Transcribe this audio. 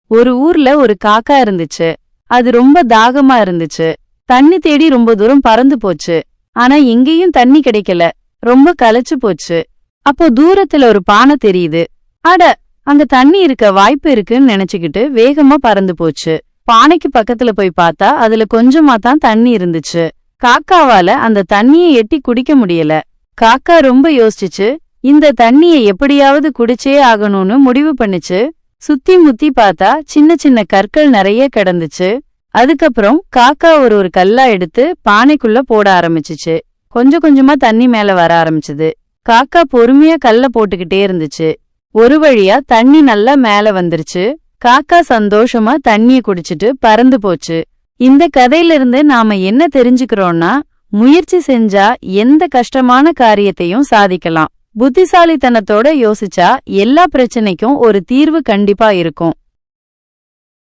ஒரு ஊர்ல ஒரு காக்கா இருந்துச்சு. அது ரொம்ப தாகமா இருந்துச்சு. தண்ணி தேடி ரொம்ப தூரம் பறந்து போச்சு. ஆனா எங்கேயும் தண்ணி கிடைக்கல. ரொம்ப களைச்சு போச்சு. அப்போ தூரத்துல ஒரு பானை தெரியுது. அட, அங்க தண்ணி இருக்க வாய்ப்பு இருக்குன்னு நினைச்சுக்கிட்டு வேகமா பறந்து போச்சு. பானைக்கு பக்கத்துல போய் பார்த்தா அதுல கொஞ்சமா தான் தண்ணி இருந்துச்சு. காக்காவால அந்த தண்ணியை எட்டி குடிக்க முடியல. காக்கா ரொம்ப யோசிச்சுச்சு. இந்த தண்ணியை எப்படியாவது குடிச்சே ஆகணும்னு முடிவு பண்ணுச்சு. சுத்தி முத்தி பார்த்தா சின்ன சின்ன கற்கள் நிறைய கிடந்துச்சு. அதுக்கப்புறம் காக்கா ஒரு கல்லா எடுத்து பானைக்குள்ள போட ஆரம்பிச்சுச்சு. கொஞ்சம் கொஞ்சமா தண்ணி மேல வர ஆரம்பிச்சுது. காக்கா பொறுமையா கல்ல போட்டுக்கிட்டே இருந்துச்சு. ஒரு வழியா தண்ணி நல்லா மேல வந்துருச்சு. காக்கா சந்தோஷமா தண்ணிய குடிச்சிட்டு பறந்து போச்சு. இந்த கதையிலிருந்து நாம என்ன தெரிஞ்சுக்கிறோம்னா, முயற்சி செஞ்சா எந்த கஷ்டமான காரியத்தையும் சாதிக்கலாம். புத்திசாலித்தனத்தோட யோசிச்சா எல்லா பிரச்சனைக்கும் ஒரு தீர்வு கண்டிப்பா இருக்கும்.